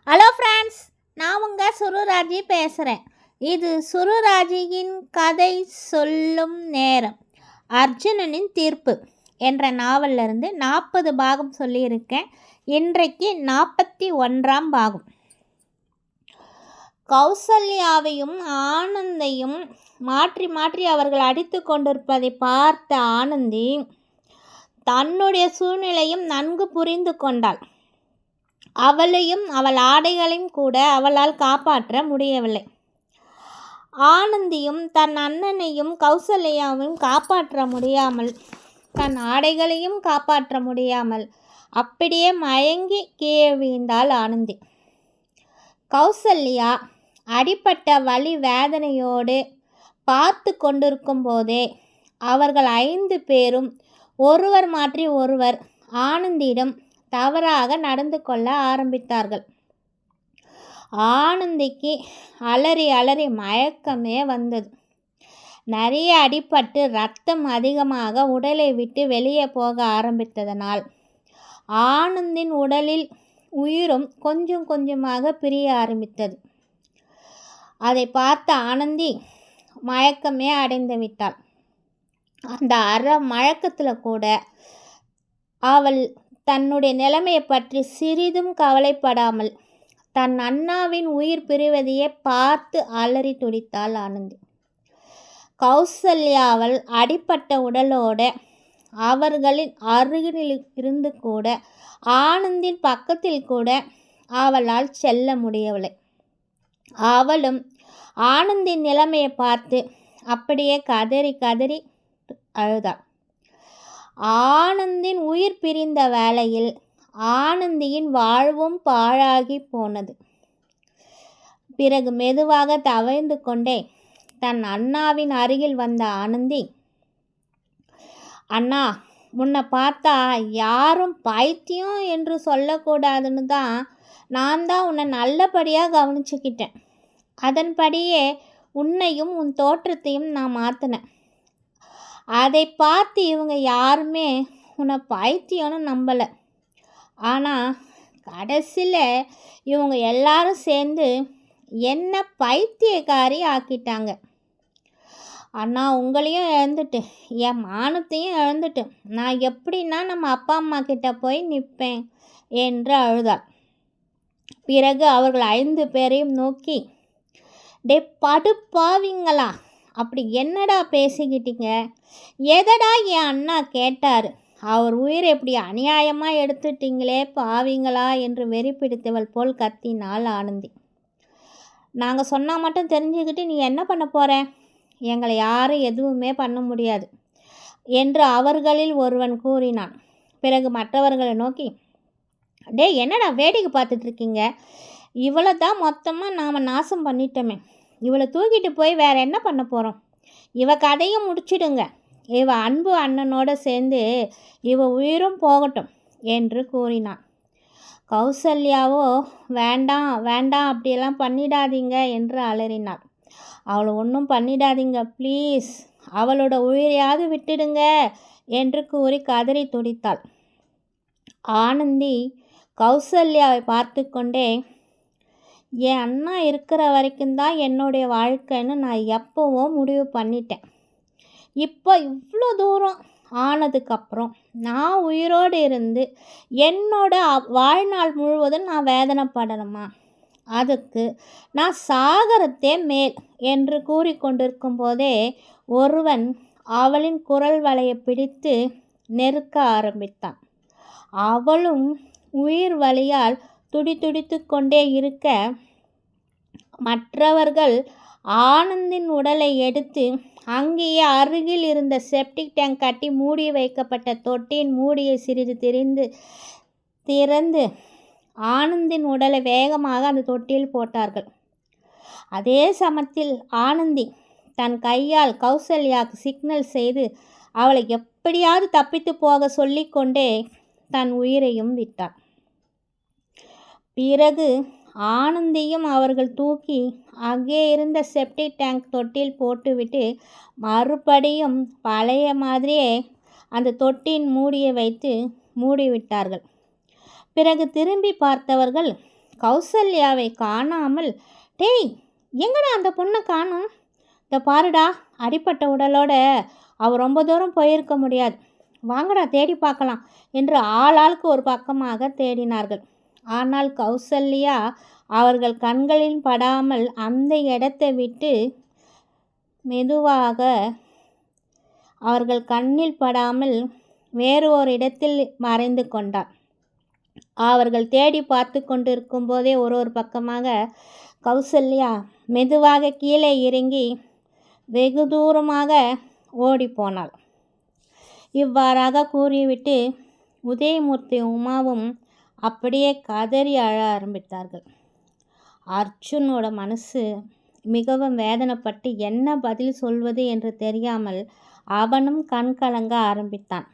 Hello friends, நான் உங்கள் சுருராஜி பேசுகிறேன். இது சுருராஜியின் கதை சொல்லும் நேரம். அர்ஜுனனின் தீர்ப்பு என்ற நாவலிருந்து 40 பாகம் சொல்லியிருக்கேன். இன்றைக்கு 41ஆம் பாகம். கௌசல்யாவையும் ஆனந்தையும் மாற்றி மாற்றி அவர்கள் அடித்து கொண்டிருப்பதை பார்த்த ஆனந்தி தன்னுடைய சூழ்நிலையும் நன்கு புரிந்து கொண்டாள். அவளையும் அவள் ஆடைகளையும் கூட அவளால் காப்பாற்ற முடியவில்லை. ஆனந்தியும் தன் அண்ணனையும் கௌசல்யாவையும் காப்பாற்ற முடியாமல், தன் ஆடைகளையும் காப்பாற்ற முடியாமல் அப்படியே மயங்கி கீழே வீழ்ந்தாள் ஆனந்தி. கௌசல்யா அடிப்பட்ட வலி வேதனையோடு பார்த்து கொண்டிருக்கும் போதே அவர்கள் 5 பேரும் ஒருவர் மாற்றி ஒருவர் ஆனந்தியிடம் தவறாக நடந்து கொள்ள ஆரம்பித்தார்கள். ஆனந்திக்கு அலறி அலறி மயக்கமே வந்தது. நிறைய அடிபட்டு இரத்தம் அதிகமாக உடலை விட்டு வெளியே போக ஆரம்பித்ததனால் ஆனந்தின் உடலில் உயிரும் கொஞ்சம் கொஞ்சமாக பிரிய ஆரம்பித்தது. அதை பார்த்த ஆனந்தி மயக்கமே அடைந்து விட்டாள். அந்த மயக்கத்தில் கூட அவள் தன்னுடைய நிலைமையை பற்றி சிறிதும் கவலைப்படாமல் தன் அண்ணாவின் உயிர் பிரிவதையே பார்த்து அலறி துடித்தாள் ஆனந்தி. கௌசல்யாவள் அடிப்பட்ட உடலோடு அவர்களின் அருகில் இருந்து கூட ஆனந்தின் பக்கத்தில் கூட அவளால் செல்ல முடியவில்லை. அவளும் ஆனந்தின் நிலைமையை பார்த்து அப்படியே கதறி கதறி அழுதாள். ஆனந்தின் உயிர் பிரிந்த வேளையில் ஆனந்தியின் வாழ்வும் பாழாகி போனது. பிறகு மெதுவாக தவழ்ந்து கொண்டே தன் அண்ணாவின் அருகில் வந்த ஆனந்தி, அண்ணா, உன்னை பார்த்தா யாரும் பைத்தியம் என்று சொல்லக்கூடாதுன்னு தான் நான் தான் உன்னை நல்லபடியாக கவனிச்சுக்கிட்டேன். அதன்படியே உன்னையும் உன் தோற்றத்தையும் நான் மாற்றினேன். அதை பார்த்து இவங்க யாருமே உன்னை பைத்தியம்னு நம்பலை. ஆனால் கடைசியில் இவங்க எல்லாரும் சேர்ந்து என்ன பைத்தியக்காரி ஆக்கிட்டாங்க. அண்ணா, உங்களையும் இழந்துட்டு என் மானத்தையும் இழந்துட்டு நான் எப்படின்னா நம்ம அப்பா அம்மா கிட்ட போய் நிற்பேன் என்று அழுதாள். பிறகு அவர்கள் 5 பேரையும் நோக்கி, டே படுப்பாவீங்களா, அப்படி என்னடா பேசிக்கிட்டீங்க? எதடா என் அண்ணா கேட்டார்? அவர் உயிர் எப்படி அநியாயமாக எடுத்துட்டீங்களே பாவீங்களா என்று வெறி பிடித்தவள் போல் கத்தினாள் ஆனந்தி. நாங்கள் சொன்னால் மட்டும் தெரிஞ்சுக்கிட்டு நீ என்ன பண்ண போகிற? எங்களை யாரும் எதுவுமே பண்ண முடியாது என்று அவர்களில் ஒருவன் கூறினான். பிறகு மற்றவர்களை நோக்கி, டே என்னடா வேடிக்கை பார்த்துட்ருக்கீங்க? இவளை தான் மொத்தமாக நாம் நாசம் பண்ணிட்டோமே. இவளை தூக்கிட்டு போய் வேறு என்ன பண்ண போகிறோம்? இவ கதையும் முடிச்சிடுங்க. இவ அன்பு அண்ணனோடு சேர்ந்து இவ உயிரும் போகட்டும் என்று கூறினான். கௌசல்யாவோ வேண்டாம் வேண்டாம், அப்படியெல்லாம் பண்ணிடாதீங்க என்று அலறினாள். அவளை ஒன்றும் பண்ணிடாதீங்க ப்ளீஸ், அவளோட உயிரையாவது விட்டுடுங்க என்று கூறி கதறி துடித்தாள். ஆனந்தி கௌசல்யாவை பார்த்து கொண்டே, என் அண்ணா இருக்கிற வரைக்கும் தான் என்னுடைய வாழ்க்கைன்னு நான் எப்போவோ முடிவு பண்ணிட்டேன். இப்போ இவ்வளோ தூரம் ஆனதுக்கப்புறம் நான் உயிரோடு இருந்து என்னோட வாழ்நாள் முழுவதும் நான் வேதனைப்படணுமா? அதுக்கு நான் சாகரத்தே மேல் என்று கூறிக்கொண்டிருக்கும் போதே ஒருவன் அவளின் குரல் வலையை பிடித்து நெருக்க ஆரம்பித்தான். அவளும் உயிர் வலியால் துடித்து கொண்டே இருக்க மற்றவர்கள் ஆனந்தின் உடலை எடுத்து அங்கேயே அருகில் இருந்த செப்டிக் டேங்க் கட்டி மூடி வைக்கப்பட்ட தொட்டியின் மூடியை சிறிது திறந்து ஆனந்தின் உடலை வேகமாக அந்த தொட்டியில் போட்டார்கள். அதே சமயத்தில் ஆனந்தி தன் கையால் கௌசல்யாவுக்கு சிக்னல் செய்து அவளை எப்படியாவது தப்பித்து போக சொல்லிக்கொண்டே தன் உயிரையும் விட்டாள். பிறகு ஆனந்தியும் அவர்கள் தூக்கி அங்கே இருந்த செப்டிக் டேங்க் தொட்டியில் போட்டுவிட்டு மறுபடியும் பழைய மாதிரியே அந்த தொட்டியின் மூடியை வைத்து மூடிவிட்டார்கள். பிறகு திரும்பி பார்த்தவர்கள் கௌசல்யாவை காணாமல், டேய் எங்கடா அந்த பொண்ணை காணோம், இந்த பாருடா அடிப்பட்ட உடலோட அவள் ரொம்ப தூரம் போயிருக்க முடியாது, வாங்கடா தேடி பார்க்கலாம் என்று ஆளாளுக்கு ஒரு பக்கமாக தேடினார்கள். ஆனால் கௌசல்யா அவர்கள் கண்களில் படாமல் அந்த இடத்தை விட்டு மெதுவாக அவர்கள் கண்ணில் படாமல் வேறு ஒரு இடத்தில் மறைந்து கொண்டார். அவர்கள் தேடி பார்த்து கொண்டிருக்கும் போதே ஒரு பக்கமாக கௌசல்யா மெதுவாக கீழே இறங்கி வெகு தூரமாக ஓடிப்போனாள். இவ்வாறாக கூறிவிட்டு உதயமூர்த்தி உமாவும் அப்படியே கதறி அழ ஆரம்பித்தார்கள். அர்ஜுனோட மனசு மிகவும் வேதனைப்பட்டு என்ன பதில் சொல்வது என்று தெரியாமல் அவனும் கண் கலங்க ஆரம்பித்தான்.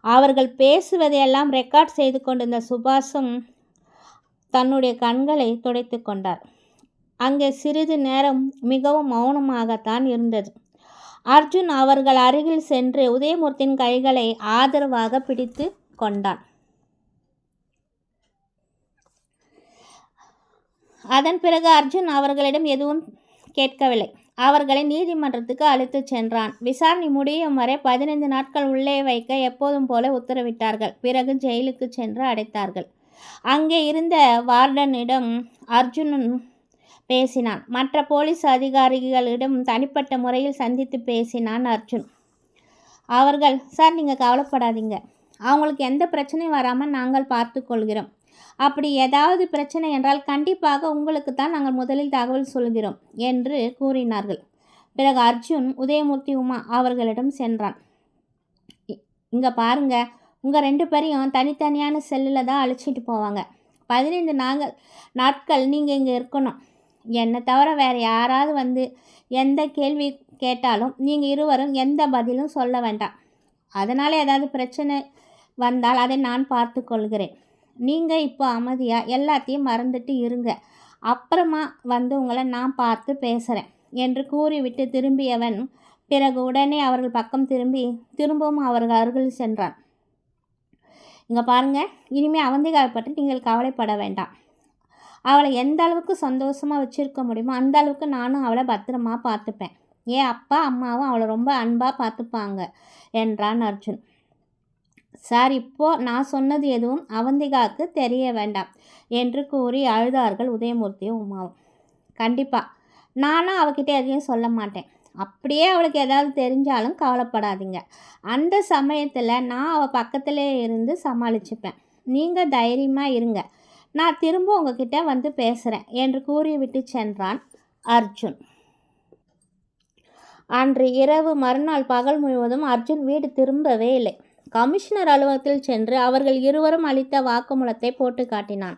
அவர்கள் பேசுவதையெல்லாம் ரெக்கார்ட் செய்து கொண்டிருந்த சுபாஷும் தன்னுடைய கண்களை துடைத்து கொண்டார். அங்கே சிறிது நேரம் மிகவும் மௌனமாகத்தான் இருந்தது. அர்ஜுன் அவர்கள் அருகில் சென்று உதயமூர்த்தியின் கைகளை ஆதரவாக பிடித்து கொண்டான். அதன் பிறகு அர்ஜுன் அவர்களிடம் எதுவும் கேட்கவில்லை. அவர்களை நீதிமன்றத்துக்கு அழைத்துச் சென்றான். விசாரணை முடியும் வரை 15 நாட்கள் உள்ளே வைக்க எப்போதும் போல உத்தரவிட்டார்கள். பிறகு ஜெயிலுக்கு சென்று அடைத்தார்கள். அங்கே இருந்த வார்டனிடம் அர்ஜுனன் பேசினான். மற்ற போலீஸ் அதிகாரிகளிடம் தனிப்பட்ட முறையில் சந்தித்து பேசினான் அர்ஜுன். அவர்கள், சார் நீங்கள் கவலைப்படாதீங்க, அவங்களுக்கு எந்த பிரச்சனையும் வராமல் நாங்கள் பார்த்து கொள்கிறோம். அப்படி ஏதாவது பிரச்சனை என்றால் கண்டிப்பாக உங்களுக்கு தான் நாங்கள் முதலில் தகவல் சொல்கிறோம் என்று கூறினார்கள். பிறகு அர்ஜுன் உதயமூர்த்தி உமா அவர்களிடம் சென்றான். இங்கே பாருங்க, உங்கள் 2 பேரையும் தனித்தனியான செல்லில் தான் அழைச்சிட்டு போவாங்க. 15 நாட்கள் நீங்கள் இங்கே இருக்கணும். என்னை தவிர வேறு யாராவது வந்து எந்த கேள்வி கேட்டாலும் நீங்கள் இருவரும் எந்த பதிலும் சொல்ல வேண்டாம். அதனால் ஏதாவது பிரச்சனை வந்தால் அதை நான் பார்த்து கொள்கிறேன். நீங்கள் இப்போ அமைதியாக எல்லாத்தையும் மறந்துட்டு இருங்க. அப்புறமா வந்து உங்களை நான் பார்த்து பேசுகிறேன் என்று கூறிவிட்டு திரும்பியவன் பிறகு உடனே அவர்கள் பக்கம் திரும்பவும் அவர்கள் அருகில் சென்றான். இங்கே பாருங்கள், இனிமேல் அவந்திகாவை பற்றி நீங்கள் கவலைப்பட வேண்டாம். அவளை எந்த அளவுக்கு சந்தோஷமாக வச்சுருக்க முடியுமோ அந்த அளவுக்கு நானும் அவளை பத்திரமா பார்த்துப்பேன். ஏன் அப்பா அம்மாவும் அவளை ரொம்ப அன்பாக பார்த்துப்பாங்க என்றான் அர்ஜுன். சார், இப்போது நான் சொன்னது எதுவும் அவந்திகாவுக்கு தெரிய வேண்டாம் என்று கூறி அழுதார்கள் உதயமூர்த்தியும் உமாவும். கண்டிப்பாக நானும் அவகிட்ட எதையும் சொல்ல மாட்டேன். அப்படியே அவளுக்கு ஏதாவது தெரிஞ்சாலும் கவலைப்படாதீங்க. அந்த சமயத்தில் நான் அவள் பக்கத்திலே இருந்து சமாளிச்சுப்பேன். நீங்கள் தைரியமாக இருங்க. நான் திரும்ப உங்ககிட்ட வந்து பேசுகிறேன் என்று கூறிவிட்டு சென்றான் அர்ஜுன். அன்று இரவு மறுநாள் பகல் முழுவதும் அர்ஜுன் வீடு திரும்பவே இல்லை. கமிஷனர் அலுவலகத்தில் சென்று அவர்கள் இருவரும் அளித்த வாக்குமூலத்தை போட்டு காட்டினான்.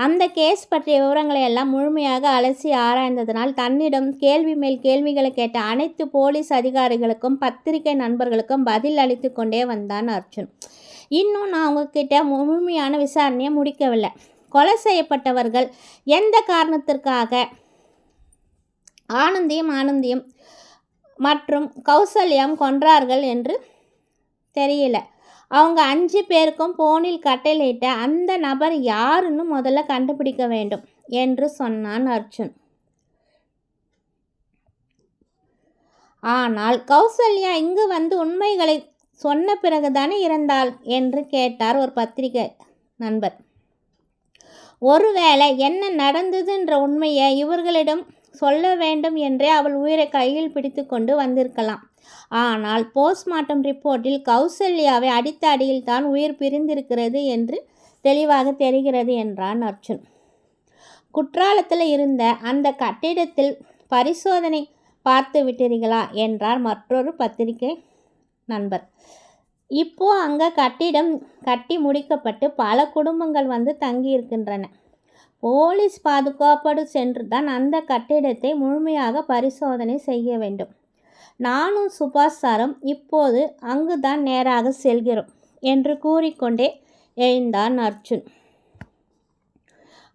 அந்த கேஸ் பற்றிய விவரங்களை எல்லாம் முழுமையாக அலசி ஆராய்ந்ததனால் தன்னிடம் கேள்வி மேல் கேள்விகளை கேட்ட அனைத்து போலீஸ் அதிகாரிகளுக்கும் பத்திரிகை நண்பர்களுக்கும் பதில் அளித்து கொண்டே வந்தான் அர்ஜுன். இன்னும் நான் உங்ககிட்ட முழுமையான விசாரணையை முடிக்கவில்லை. கொலை செய்யப்பட்டவர்கள் எந்த காரணத்திற்காக ஆனந்தியும் மற்றும் கௌசல்யம் கொன்றார்கள் என்று தெரியல. அவங்க 5 பேருக்கும் போனில் கட்டளையிட்ட அந்த நபர் யாருன்னு முதல்ல கண்டுபிடிக்க வேண்டும் என்று சொன்னான் அர்ஜுன். ஆனால் கௌசல்யா இங்கு வந்து உண்மைகளை சொன்ன பிறகுதானே இறந்தாள் என்று கேட்டார் ஒரு பத்திரிகை நண்பர். ஒருவேளை என்ன நடந்ததுன்ற உண்மையை இவர்களிடம் சொல்ல வேண்டும் என்றே அவள் உயிரை கையில் பிடித்து கொண்டு வந்திருக்கலாம். ஆனால் போஸ்ட்மார்ட்டம் ரிப்போர்ட்டில் கௌசல்யாவை அடித்த அடியில் தான் உயிர் பிரிந்திருக்கிறது என்று தெளிவாக தெரிகிறது என்றான் அர்ஜுன். குற்றாலத்தில் இருந்த அந்த கட்டிடத்தில் பரிசோதனை பார்த்து விட்டீர்களா என்றார் மற்றொரு பத்திரிகை நண்பர். இப்போ அங்கே கட்டிடம் கட்டி முடிக்கப்பட்டு பல குடும்பங்கள் வந்து தங்கியிருக்கின்றன. போலீஸ் பாதுகாப்போடு சென்று தான் அந்த கட்டிடத்தை முழுமையாக பரிசோதனை செய்ய வேண்டும். நானும் சுபாஷ் சாரும் இப்போது அங்கு தான் நேராக செல்கிறோம் என்று கூறிக்கொண்டே எழுந்தான் அர்ஜுன்.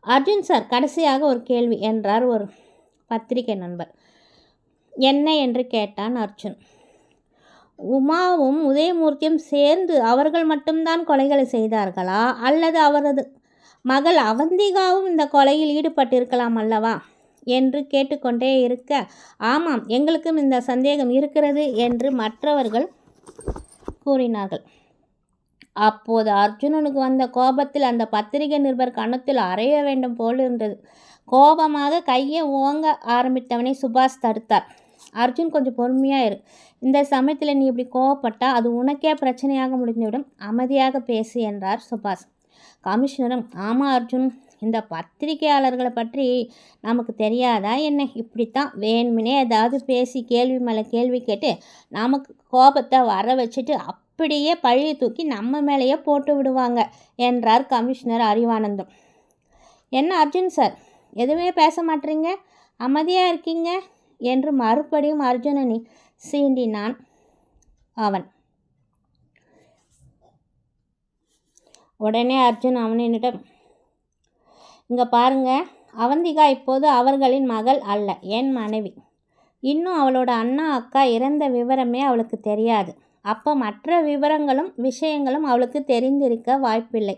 அர்ஜுன் சார், கடைசியாக ஒரு கேள்வி என்றார் ஒரு பத்திரிகை நண்பர். என்ன என்று கேட்டான் அர்ஜுன். உமாவும் உதயமூர்த்தியும் சேர்ந்து அவர்கள் மட்டும்தான் கொலைகளை செய்தார்களா அல்லது மகள் அவந்திகாவும் இந்த கொலையில் ஈடுபட்டிருக்கலாம் அல்லவா என்று கேட்டுக்கொண்டே இருக்க, ஆமாம், எங்களுக்கும் இந்த சந்தேகம் இருக்கிறது என்று மற்றவர்கள் கூறினார்கள். அப்போது அர்ஜுனனுக்கு வந்த கோபத்தில் அந்த பத்திரிகை நிருபர் கன்னத்தில் அறைய வேண்டும் போல் இருந்தது. கோபமாக கையை ஓங்க ஆரம்பித்தவனை சுபாஷ் தடுத்தார். அர்ஜுன், கொஞ்சம் பொறுமையாக இரு. இந்த சமயத்தில் நீ இப்படி கோவப்பட்டா அது உனக்கே பிரச்சனையாக முடிந்துவிடும். அமைதியாக பேசு என்றார் சுபாஷ். கமிஷனரும், ஆமாம் அர்ஜுன், இந்த பத்திரிகையாளர்களை பற்றி நமக்கு தெரியாதா என்ன? இப்படித்தான் வேணுமினே ஏதாவது பேசி கேள்வி மேலே கேள்வி கேட்டு நமக்கு கோபத்தை வர வச்சுட்டு அப்படியே பழியை தூக்கி நம்ம மேலேயே போட்டு விடுவாங்க என்றார் கமிஷனர் அறிவானந்தம். என்ன அர்ஜுன் சார், எதுவுமே பேச மாட்டீங்க, அமைதியாக இருக்கீங்க என்று மறுபடியும் அர்ஜுனனை சீண்டினான் அவன். உடனே அர்ஜுன் அவனிடம், இங்கே பாருங்க, அவந்திகா இப்போது அவர்களின் மகள் அல்ல, என் மனைவி. இன்னும் அவளோட அண்ணா அக்கா இறந்த விவரமே அவளுக்கு தெரியாது. அப்போ மற்ற விஷயங்களும் அவளுக்கு தெரிந்திருக்க வாய்ப்பில்லை.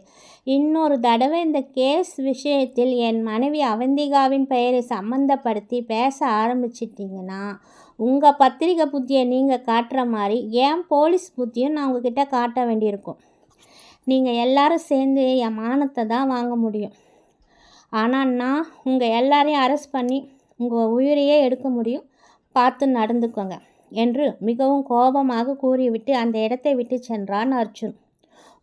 இன்னொரு தடவை இந்த கேஸ் விஷயத்தில் என் மனைவி அவந்திகாவின் பெயரை சம்மந்தப்படுத்தி பேச ஆரம்பிச்சிட்டிங்கன்னா உங்கள் பத்திரிகை புத்தியை நீங்கள் காட்டுற மாதிரி என் போலீஸ் புத்தியும் நான் உங்ககிட்ட காட்ட வேண்டியிருக்கும். நீங்கள் எல்லாரும் சேர்ந்து என் மானத்தை தான் வாங்க முடியும். ஆனால் நான் உங்கள் எல்லாரையும் அரெஸ்ட் பண்ணி உங்கள் உயிரையே எடுக்க முடியும். பார்த்து நடந்துக்கோங்க என்று மிகவும் கோபமாக கூறிவிட்டு அந்த இடத்தை விட்டு சென்றான் அர்ஜுன்.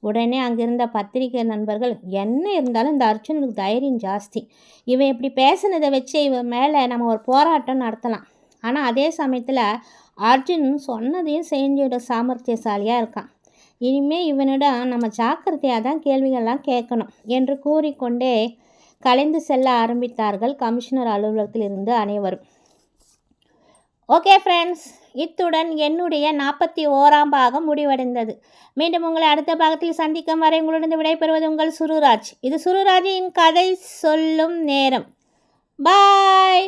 உடனே அங்கிருந்த பத்திரிகை நண்பர்கள், என்ன இருந்தாலும் இந்த அர்ஜுனுக்கு தைரியம் ஜாஸ்தி, இவன் இப்படி பேசுனதை வச்சு இவன் மேலே நம்ம ஒரு போராட்டம் நடத்தலாம். ஆனால் அதே சமயத்தில் அர்ஜுன் சொன்னதையும் செஞ்சோட சாமர்த்தியசாலியாக இருக்கான். இனிமேல் இவனிடம் நம்ம ஜாக்கிரதையாக தான் கேள்விகள்லாம் கேட்கணும் என்று கூறிக்கொண்டே கலைந்து செல்ல ஆரம்பித்தார்கள் கமிஷனர் அலுவலகத்தில் இருந்து அனைவரும். ஓகே ஃப்ரெண்ட்ஸ், இத்துடன் என்னுடைய 41ஆம் பாகம் முடிவடைந்தது. மீண்டும் உங்களை அடுத்த பாகத்தில் சந்திக்கும் வரை உங்களுடன் விடைபெறுவது உங்கள் சுருராஜ். இது சுருராஜின் கதை சொல்லும் நேரம். பாய்.